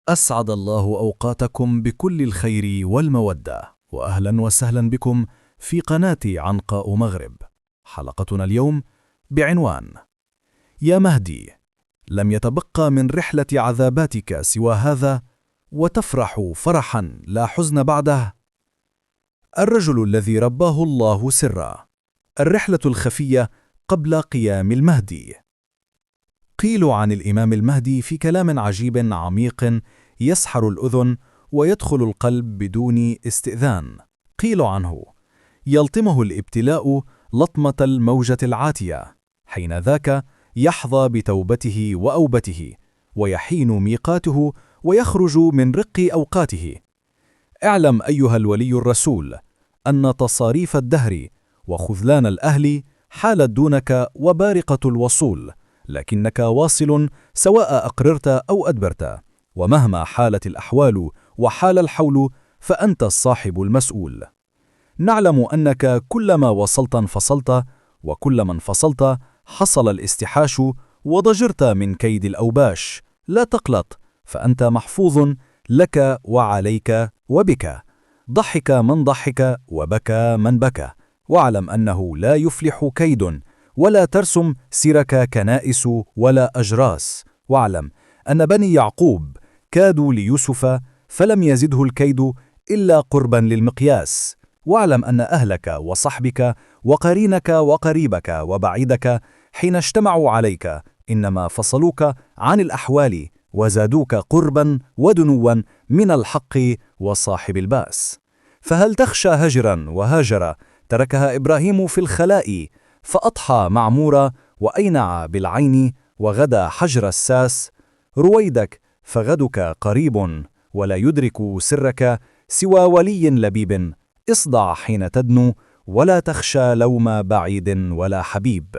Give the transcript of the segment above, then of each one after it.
أسعد الله أوقاتكم بكل الخير والمودة، وأهلا وسهلا بكم في قناة عنقاء مغرب. حلقتنا اليوم بعنوان: يا مهدي، لم يتبقى من رحلة عذاباتك سوى هذا، وتفرح فرحا لا حزن بعده. الرجل الذي رباه الله سرا، الرحلة الخفية قبل قيام المهدي. قيل عن الإمام المهدي في كلام عجيب عميق يسحر الأذن ويدخل القلب بدون استئذان. قيل عنه: يلطمه الابتلاء لطمة الموجة العاتية، حين ذاك يحظى بتوبته وأوبته، ويحين ميقاته ويخرج من رق أوقاته. اعلم أيها الولي الرسول أن تصاريف الدهر وخذلان الأهل حالت دونك وبارقة الوصول، لكنك واصل سواء أقررت أو أدبرت، ومهما حالت الأحوال وحال الحول فأنت الصاحب المسؤول. نعلم أنك كلما وصلت انفصلت، وكلما انفصلت حصل الاستحاش وضجرت من كيد الأوباش. لا تقلق، فأنت محفوظ لك وعليك وبك. ضحك من ضحك وبكى من بكى، واعلم أنه لا يفلح كيد، ولا ترسم سيرك كنائس ولا أجراس. واعلم أن بني يعقوب كادوا ليوسف فلم يزده الكيد إلا قربا للمقياس. واعلم أن أهلك وصحبك وقرينك وقريبك وبعيدك حين اجتمعوا عليك إنما فصلوك عن الأحوال وزادوك قربا ودنوا من الحق وصاحب الباس. فهل تخشى هجرا وهاجر تركها إبراهيم في الخلاء، فأضحى معمورا وأينع بالعين وغدا حجر الساس؟ رويدك فغدك قريب، ولا يدرك سرك سوى ولي لبيب. اصدع حين تدنو، ولا تخشى لوم بعيد ولا حبيب.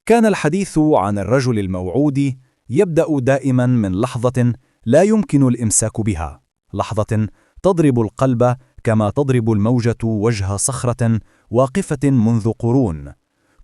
كان الحديث عن الرجل الموعود يبدأ دائما من لحظة لا يمكن الإمساك بها، لحظة تضرب القلب كما تضرب الموجة وجه صخرة واقفة منذ قرون.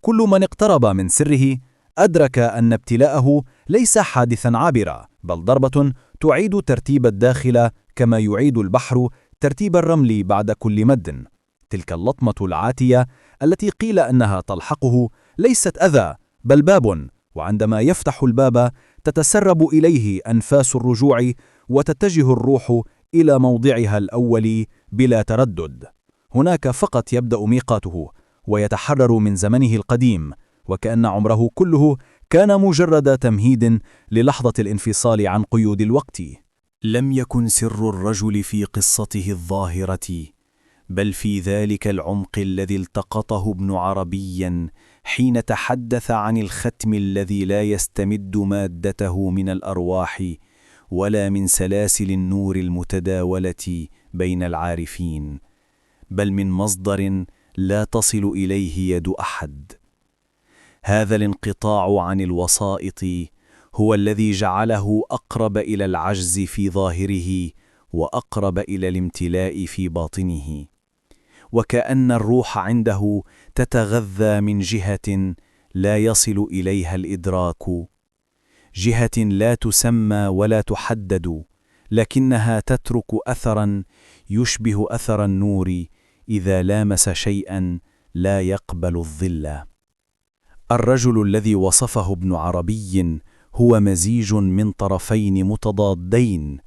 كل من اقترب من سره أدرك أن ابتلاءه ليس حادثا عابرا، بل ضربة تعيد ترتيب الداخل كما يعيد البحر ترتيب الرمل بعد كل مد. تلك اللطمة العاتية التي قيل أنها تلحقه ليست أذى، بل باب، وعندما يفتح الباب تتسرب إليه أنفاس الرجوع، وتتجه الروح إلى موضعها الأول بلا تردد. هناك فقط يبدأ ميقاته، ويتحرر من زمنه القديم، وكأن عمره كله كان مجرد تمهيد للحظة الانفصال عن قيود الوقت. لم يكن سر الرجل في قصته الظاهرة، بل في ذلك العمق الذي التقطه ابن عربي حين تحدث عن الختم الذي لا يستمد مادته من الأرواح ولا من سلاسل النور المتداولة بين العارفين، بل من مصدر لا تصل إليه يد أحد. هذا الانقطاع عن الوسائط هو الذي جعله أقرب إلى العجز في ظاهره وأقرب إلى الامتلاء في باطنه، وكأن الروح عنده تتغذى من جهة لا يصل إليها الإدراك، جهة لا تسمى ولا تحدد، لكنها تترك أثرا يشبه أثر النور إذا لامس شيئا لا يقبل الظل. الرجل الذي وصفه ابن عربي هو مزيج من طرفين متضادين،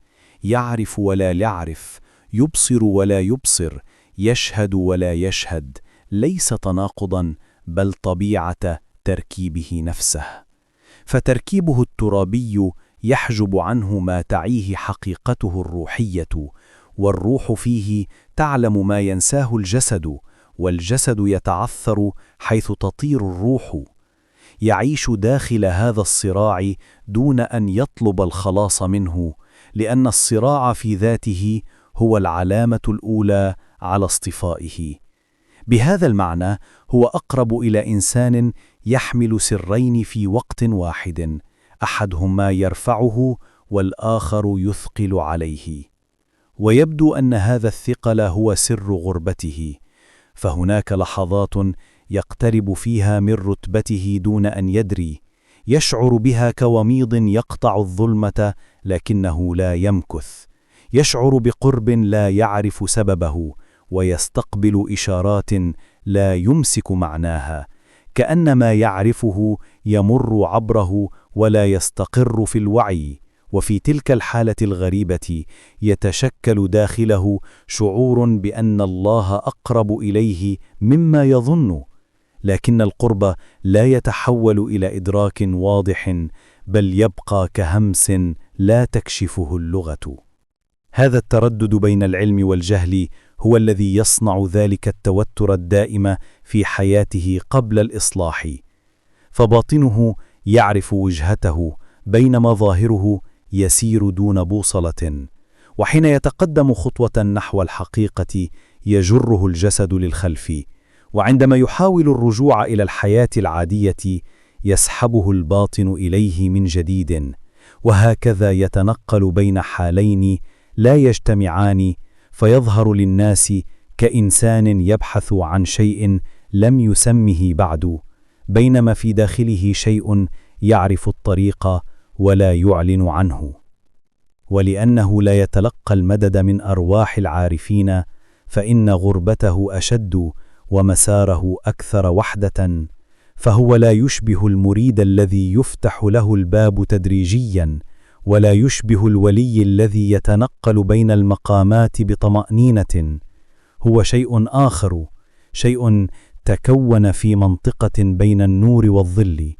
يعرف ولا يعرف، يبصر ولا يبصر، يشهد ولا يشهد، ليس تناقضا بل طبيعة تركيبه نفسه. فتركيبه الترابي يحجب عنه ما تعيه حقيقته الروحية، والروح فيه تعلم ما ينساه الجسد، والجسد يتعثر حيث تطير الروح. يعيش داخل هذا الصراع دون أن يطلب الخلاص منه، لأن الصراع في ذاته هو العلامة الأولى على اصطفائه. بهذا المعنى هو أقرب إلى إنسان يحمل سرين في وقت واحد، أحدهما يرفعه والآخر يثقل عليه. ويبدو أن هذا الثقل هو سر غربته، فهناك لحظات يقترب فيها من رتبته دون أن يدري، يشعر بها كوميض يقطع الظلمة لكنه لا يمكث، يشعر بقرب لا يعرف سببه، ويستقبل إشارات لا يمسك معناها، كأن ما يعرفه يمر عبره ولا يستقر في الوعي. وفي تلك الحالة الغريبة يتشكل داخله شعور بأن الله أقرب إليه مما يظن، لكن القرب لا يتحول إلى إدراك واضح، بل يبقى كهمس لا تكشفه اللغة. هذا التردد بين العلم والجهل هو الذي يصنع ذلك التوتر الدائم في حياته قبل الإصلاح، فباطنه يعرف وجهته بينما ظاهره يسير دون بوصلة، وحين يتقدم خطوة نحو الحقيقة يجره الجسد للخلف، وعندما يحاول الرجوع إلى الحياة العادية يسحبه الباطن إليه من جديد، وهكذا يتنقل بين حالين لا يجتمعان، فيظهر للناس كإنسان يبحث عن شيء لم يسمه بعد، بينما في داخله شيء يعرف الطريق ولا يعلن عنه. ولأنه لا يتلقى المدد من أرواح العارفين، فإن غربته أشد ومساره أكثر وحدة، فهو لا يشبه المريد الذي يفتح له الباب تدريجيا، ولا يشبه الولي الذي يتنقل بين المقامات بطمأنينة. هو شيء آخر، شيء تكون في منطقة بين النور والظل،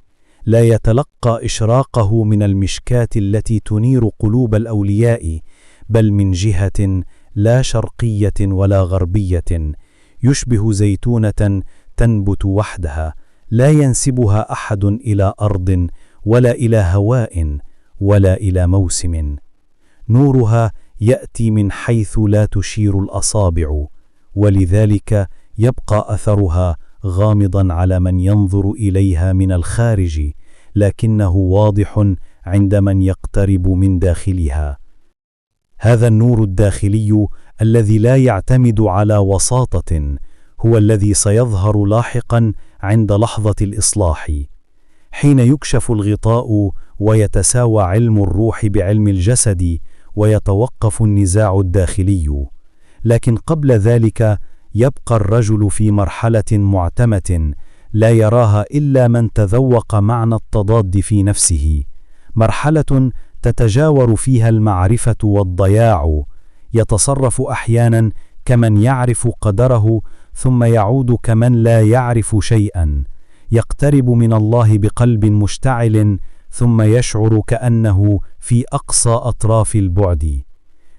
لا يتلقى إشراقه من المشكاة التي تنير قلوب الأولياء، بل من جهة لا شرقية ولا غربية، يشبه زيتونة تنبت وحدها، لا ينسبها أحد إلى أرض ولا إلى هواء ولا إلى موسم. نورها يأتي من حيث لا تشير الأصابع، ولذلك يبقى أثرها غامضا على من ينظر إليها من الخارج، لكنه واضح عند من يقترب من داخلها. هذا النور الداخلي الذي لا يعتمد على وساطة هو الذي سيظهر لاحقا عند لحظة الإصلاح، حين يكشف الغطاء ويتساوى علم الروح بعلم الجسد ويتوقف النزاع الداخلي. لكن قبل ذلك يبقى الرجل في مرحلة معتمة لا يراها إلا من تذوق معنى التضاد في نفسه، مرحلة تتجاور فيها المعرفة والضياع، يتصرف أحيانا كمن يعرف قدره ثم يعود كمن لا يعرف شيئا، يقترب من الله بقلب مشتعل ثم يشعر كأنه في أقصى أطراف البعد.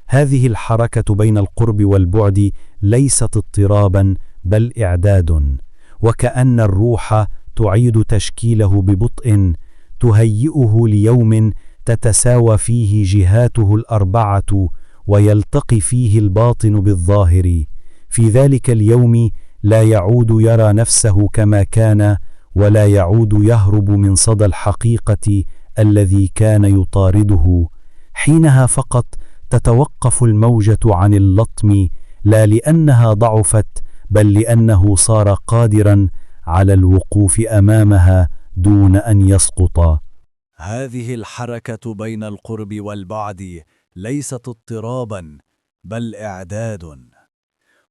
هذه الحركة بين القرب والبعد ليست اضطرابا بل إعداد، وكأن الروح تعيد تشكيله ببطء، تهيئه ليوم تتساوى فيه جهاته الأربعة ويلتقي فيه الباطن بالظاهر. في ذلك اليوم لا يعود يرى نفسه كما كان، ولا يعود يهرب من صدى الحقيقة الذي كان يطارده. حينها فقط تتوقف الموجة عن اللطم، لا لأنها ضعفت بل لأنه صار قادرا على الوقوف أمامها دون أن يسقط. هذه الحركة بين القرب والبعد ليست اضطرابا بل إعداد،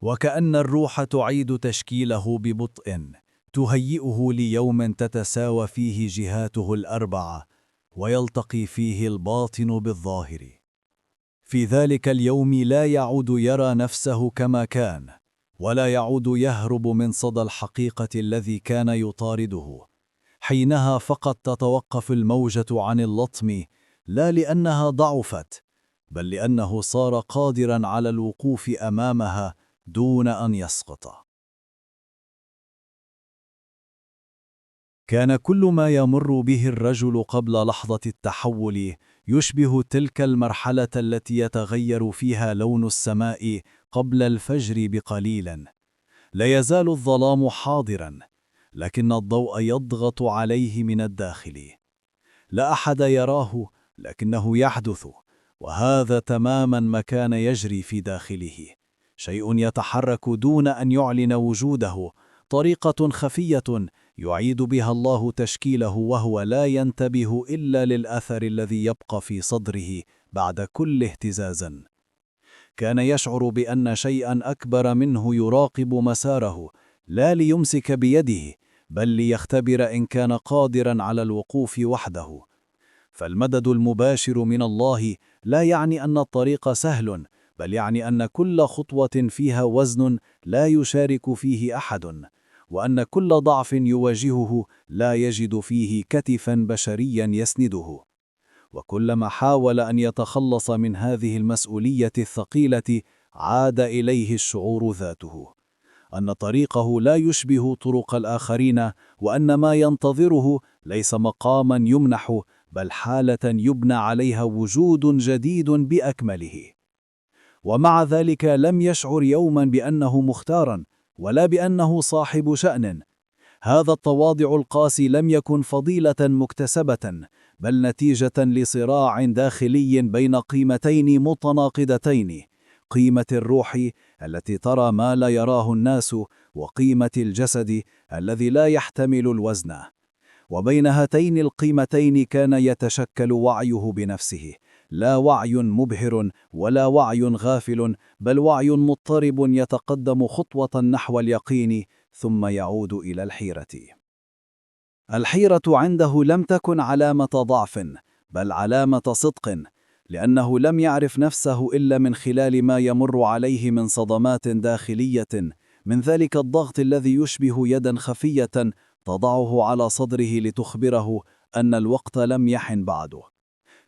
وكأن الروح تعيد تشكيله ببطء، تهيئه ليوم تتساوى فيه جهاته الأربعة ويلتقي فيه الباطن بالظاهر. في ذلك اليوم لا يعود يرى نفسه كما كان، ولا يعود يهرب من صدى الحقيقة الذي كان يطارده. حينها فقط تتوقف الموجة عن اللطم، لا لأنها ضعفت بل لأنه صار قادرا على الوقوف أمامها دون أن يسقط. كان كل ما يمر به الرجل قبل لحظة التحول يشبه تلك المرحلة التي يتغير فيها لون السماء قبل الفجر بقليل. لا يزال الظلام حاضرا، لكن الضوء يضغط عليه من الداخل. لا أحد يراه لكنه يحدث، وهذا تماما ما كان يجري في داخله. شيء يتحرك دون أن يعلن وجوده، طريقة خفية يعيد بها الله تشكيله وهو لا ينتبه إلا للأثر الذي يبقى في صدره بعد كل اهتزازا. كان يشعر بأن شيئا أكبر منه يراقب مساره، لا ليمسك بيده بل ليختبر إن كان قادرا على الوقوف وحده. فالمدد المباشر من الله لا يعني أن الطريق سهل، بل يعني أن كل خطوة فيها وزن لا يشارك فيه أحد، وأن كل ضعف يواجهه لا يجد فيه كتفا بشريا يسنده. وكلما حاول أن يتخلص من هذه المسؤولية الثقيلة عاد إليه الشعور ذاته أن طريقه لا يشبه طرق الآخرين، وأن ما ينتظره ليس مقاما يمنح بل حالة يبنى عليها وجود جديد بأكمله. ومع ذلك لم يشعر يوما بأنه مختارا ولا بأنه صاحب شأن. هذا التواضع القاسي لم يكن فضيلة مكتسبة، بل نتيجة لصراع داخلي بين قيمتين متناقضتين: قيمة الروح التي ترى ما لا يراه الناس، وقيمة الجسد الذي لا يحتمل الوزن. وبين هاتين القيمتين كان يتشكل وعيه بنفسه، لا وعي مبهر ولا وعي غافل، بل وعي مضطرب يتقدم خطوة نحو اليقين ثم يعود إلى الحيرة. الحيرة عنده لم تكن علامة ضعف، بل علامة صدق، لأنه لم يعرف نفسه إلا من خلال ما يمر عليه من صدمات داخلية، من ذلك الضغط الذي يشبه يدا خفية تضعه على صدره لتخبره أن الوقت لم يحن بعده.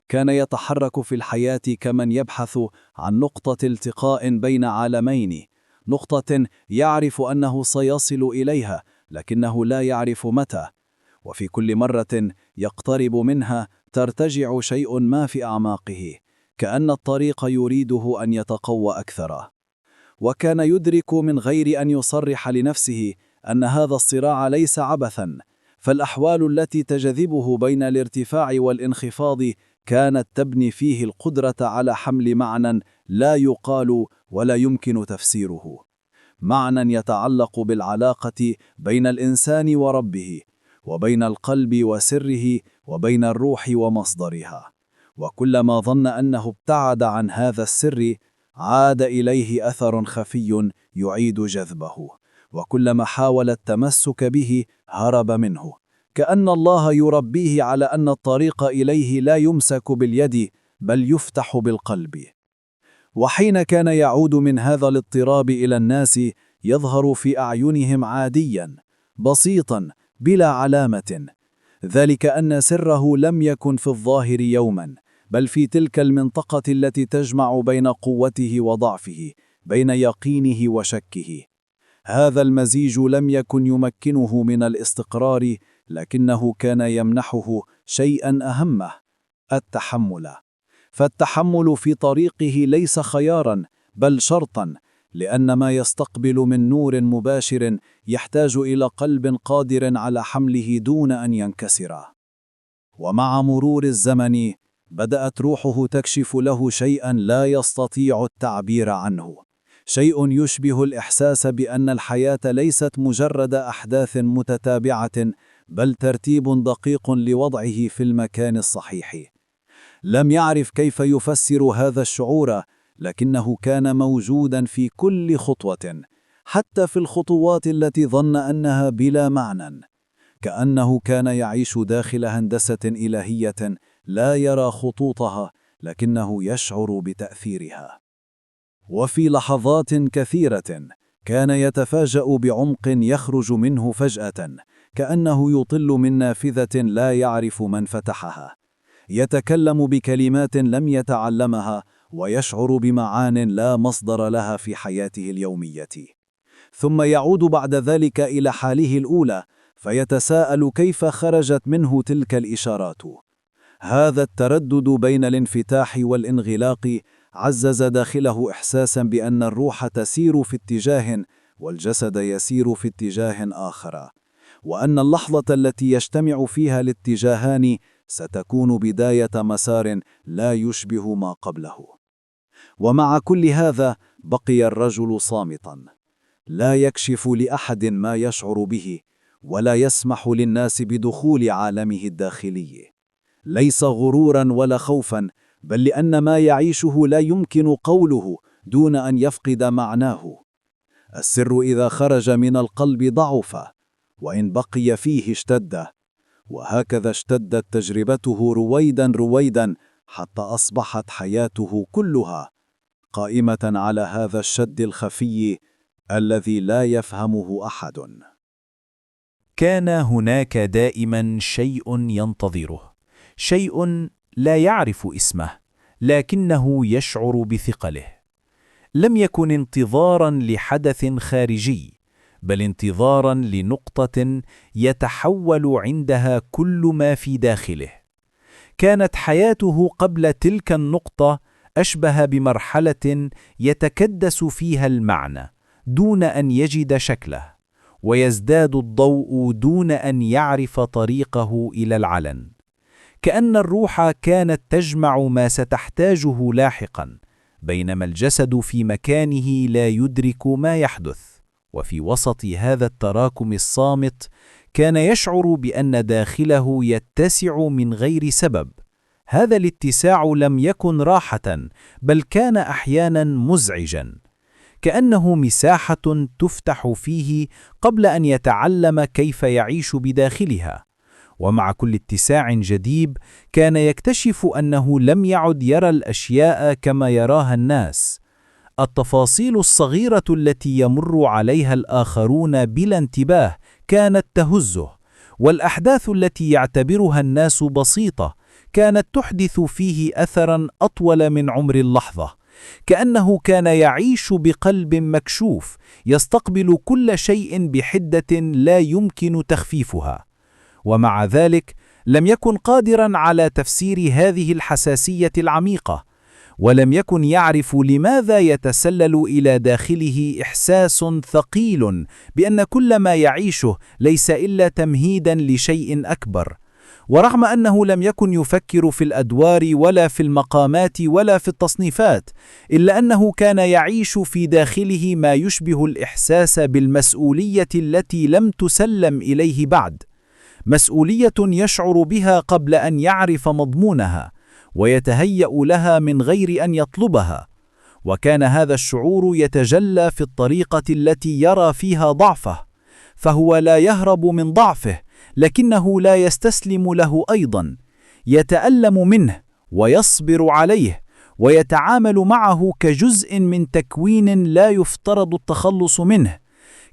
كان يتحرك في الحياة كمن يبحث عن نقطة التقاء بين عالمين، نقطة يعرف أنه سيصل إليها لكنه لا يعرف متى، وفي كل مرة يقترب منها ترتجع شيء ما في أعماقه، كأن الطريق يريده أن يتقوى أكثر. وكان يدرك من غير أن يصرح لنفسه أن هذا الصراع ليس عبثا، فالأحوال التي تجذبه بين الارتفاع والانخفاض كانت تبني فيه القدرة على حمل معنى لا يقال ولا يمكن تفسيره، معنى يتعلق بالعلاقة بين الإنسان وربه، وبين القلب وسره، وبين الروح ومصدرها. وكلما ظن أنه ابتعد عن هذا السر عاد إليه أثر خفي يعيد جذبه، وكلما حاول التمسك به هرب منه، كأن الله يربيه على أن الطريق إليه لا يمسك باليد بل يفتح بالقلب. وحين كان يعود من هذا الاضطراب إلى الناس يظهر في أعينهم عاديا بسيطا بلا علامة، ذلك أن سره لم يكن في الظاهر يوما، بل في تلك المنطقة التي تجمع بين قوته وضعفه، بين يقينه وشكه. هذا المزيج لم يكن يمكنه من الاستقرار، لكنه كان يمنحه شيئا أهمه: التحمل. فالتحمل في طريقه ليس خيارا بل شرطا، لأن ما يستقبل من نور مباشر يحتاج إلى قلب قادر على حمله دون أن ينكسر. ومع مرور الزمن بدأت روحه تكشف له شيئا لا يستطيع التعبير عنه، شيء يشبه الإحساس بأن الحياة ليست مجرد أحداث متتابعة، بل ترتيب دقيق لوضعه في المكان الصحيح. لم يعرف كيف يفسر هذا الشعور، لكنه كان موجودا في كل خطوة، حتى في الخطوات التي ظن أنها بلا معنى، كأنه كان يعيش داخل هندسة إلهية لا يرى خطوطها لكنه يشعر بتأثيرها. وفي لحظات كثيرة كان يتفاجأ بعمق يخرج منه فجأة، كأنه يطل من نافذة لا يعرف من فتحها، يتكلم بكلمات لم يتعلمها ويشعر بمعان لا مصدر لها في حياته اليومية، ثم يعود بعد ذلك إلى حاله الأولى فيتساءل كيف خرجت منه تلك الإشارات. هذا التردد بين الانفتاح والانغلاق عزز داخله إحساسا بأن الروح تسير في اتجاه والجسد يسير في اتجاه آخر، وأن اللحظة التي يجتمع فيها الاتجاهان ستكون بداية مسار لا يشبه ما قبله. ومع كل هذا بقي الرجل صامتا، لا يكشف لأحد ما يشعر به، ولا يسمح للناس بدخول عالمه الداخلي. ليس غرورا ولا خوفا، بل لأن ما يعيشه لا يمكن قوله دون أن يفقد معناه. السر إذا خرج من القلب ضعف، وإن بقي فيه اشتد، وهكذا اشتدت تجربته رويدا رويدا حتى أصبحت حياته كلها قائمة على هذا الشد الخفي الذي لا يفهمه أحد. كان هناك دائما شيء ينتظره، شيء لا يعرف اسمه لكنه يشعر بثقله. لم يكن انتظارا لحدث خارجي، بل انتظارا لنقطة يتحول عندها كل ما في داخله. كانت حياته قبل تلك النقطة أشبه بمرحلة يتكدس فيها المعنى دون أن يجد شكله، ويزداد الضوء دون أن يعرف طريقه إلى العلن. كأن الروح كانت تجمع ما ستحتاجه لاحقا، بينما الجسد في مكانه لا يدرك ما يحدث. وفي وسط هذا التراكم الصامت كان يشعر بأن داخله يتسع من غير سبب. هذا الاتساع لم يكن راحة، بل كان أحيانا مزعجا، كأنه مساحة تفتح فيه قبل أن يتعلم كيف يعيش بداخلها. ومع كل اتساع جديد كان يكتشف أنه لم يعد يرى الأشياء كما يراها الناس. التفاصيل الصغيرة التي يمر عليها الآخرون بلا انتباه كانت تهزه، والأحداث التي يعتبرها الناس بسيطة كانت تحدث فيه أثرا أطول من عمر اللحظة. كأنه كان يعيش بقلب مكشوف، يستقبل كل شيء بحدة لا يمكن تخفيفها. ومع ذلك لم يكن قادرا على تفسير هذه الحساسية العميقة، ولم يكن يعرف لماذا يتسلل إلى داخله إحساس ثقيل بأن كل ما يعيشه ليس إلا تمهيدا لشيء أكبر. ورغم أنه لم يكن يفكر في الأدوار ولا في المقامات ولا في التصنيفات، إلا أنه كان يعيش في داخله ما يشبه الإحساس بالمسؤولية التي لم تسلم إليه بعد. مسؤولية يشعر بها قبل أن يعرف مضمونها، ويتهيأ لها من غير أن يطلبها. وكان هذا الشعور يتجلى في الطريقة التي يرى فيها ضعفه، فهو لا يهرب من ضعفه، لكنه لا يستسلم له أيضا. يتألم منه ويصبر عليه، ويتعامل معه كجزء من تكوين لا يفترض التخلص منه.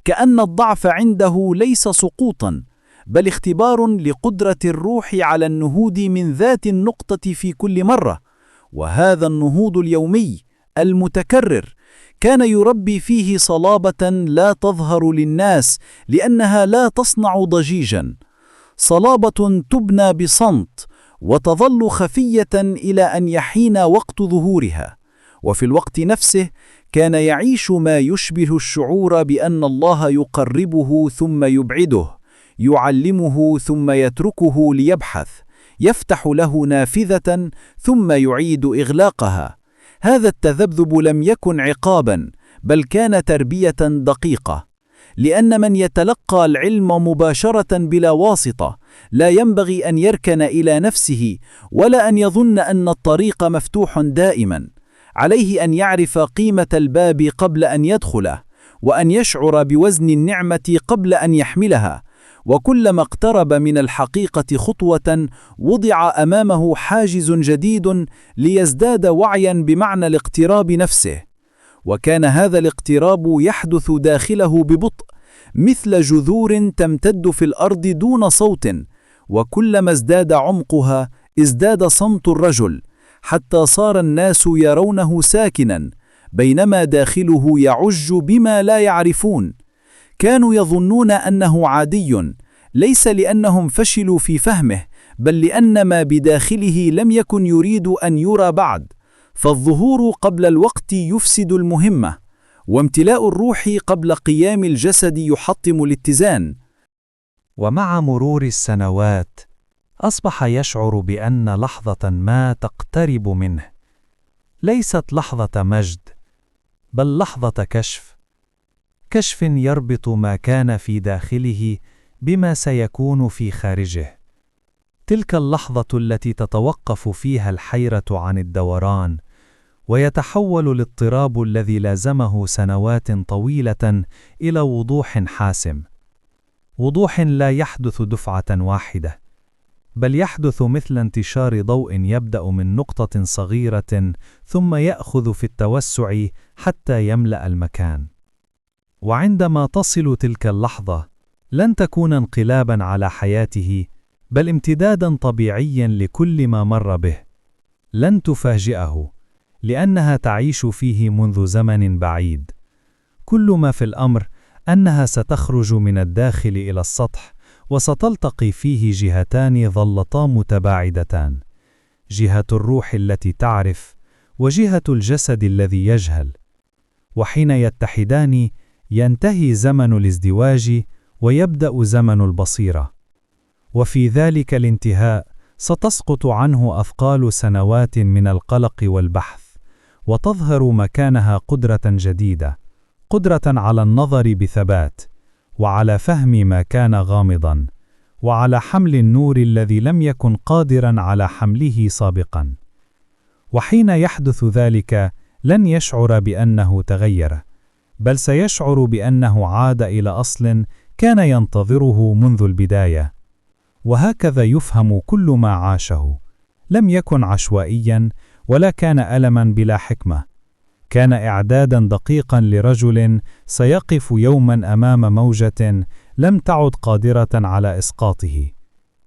كأن الضعف عنده ليس سقوطا، بل اختبار لقدرة الروح على النهوض من ذات النقطة في كل مرة. وهذا النهوض اليومي المتكرر كان يربي فيه صلابة لا تظهر للناس لأنها لا تصنع ضجيجا، صلابة تبنى بصمت وتظل خفية إلى أن يحين وقت ظهورها. وفي الوقت نفسه كان يعيش ما يشبه الشعور بأن الله يقربه ثم يبعده، يعلمه ثم يتركه ليبحث، يفتح له نافذة ثم يعيد إغلاقها. هذا التذبذب لم يكن عقابا، بل كان تربية دقيقة، لأن من يتلقى العلم مباشرة بلا واسطة لا ينبغي أن يركن إلى نفسه ولا أن يظن أن الطريق مفتوح دائما. عليه أن يعرف قيمة الباب قبل أن يدخله، وأن يشعر بوزن النعمة قبل أن يحملها. وكلما اقترب من الحقيقة خطوة وضع أمامه حاجز جديد ليزداد وعيا بمعنى الاقتراب نفسه. وكان هذا الاقتراب يحدث داخله ببطء، مثل جذور تمتد في الأرض دون صوت، وكلما ازداد عمقها ازداد صمت الرجل، حتى صار الناس يرونه ساكنا، بينما داخله يعج بما لا يعرفون. كانوا يظنون أنه عادي، ليس لأنهم فشلوا في فهمه، بل لأن ما بداخله لم يكن يريد أن يرى بعد. فالظهور قبل الوقت يفسد المهمة، وامتلاء الروح قبل قيام الجسد يحطم الاتزان. ومع مرور السنوات أصبح يشعر بأن لحظة ما تقترب منه ليست لحظة مجد، بل لحظة كشف. كشف يربط ما كان في داخله بما سيكون في خارجه. تلك اللحظة التي تتوقف فيها الحيرة عن الدوران، ويتحول الاضطراب الذي لازمه سنوات طويلة إلى وضوح حاسم. وضوح لا يحدث دفعة واحدة، بل يحدث مثل انتشار ضوء يبدأ من نقطة صغيرة ثم يأخذ في التوسع حتى يملأ المكان. وعندما تصل تلك اللحظة، لن تكون انقلابا على حياته، بل امتدادا طبيعيا لكل ما مر به. لن تفاجئه، لأنها تعيش فيه منذ زمن بعيد. كل ما في الأمر أنها ستخرج من الداخل إلى السطح، وستلتقي فيه جهتان ظلتا متباعدتان: جهة الروح التي تعرف، وجهة الجسد الذي يجهل. وحين يتحدان، ينتهي زمن الازدواج ويبدأ زمن البصيرة. وفي ذلك الانتهاء ستسقط عنه أثقال سنوات من القلق والبحث، وتظهر مكانها قدرة جديدة، قدرة على النظر بثبات، وعلى فهم ما كان غامضا، وعلى حمل النور الذي لم يكن قادرا على حمله سابقا. وحين يحدث ذلك، لن يشعر بأنه تغير، بل سيشعر بأنه عاد إلى أصل كان ينتظره منذ البداية. وهكذا يفهم كل ما عاشه. لم يكن عشوائيا، ولا كان ألما بلا حكمة. كان إعدادا دقيقا لرجل سيقف يوما أمام موجة لم تعد قادرة على إسقاطه،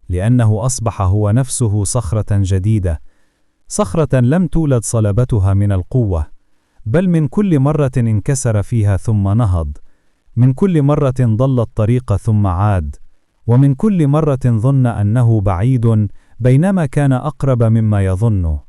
لأنه أصبح هو نفسه صخرة جديدة، صخرة لم تولد صلبتها من القوة، بل من كل مرة انكسر فيها ثم نهض، من كل مرة ضل الطريق ثم عاد، ومن كل مرة ظن أنه بعيد بينما كان أقرب مما يظنه.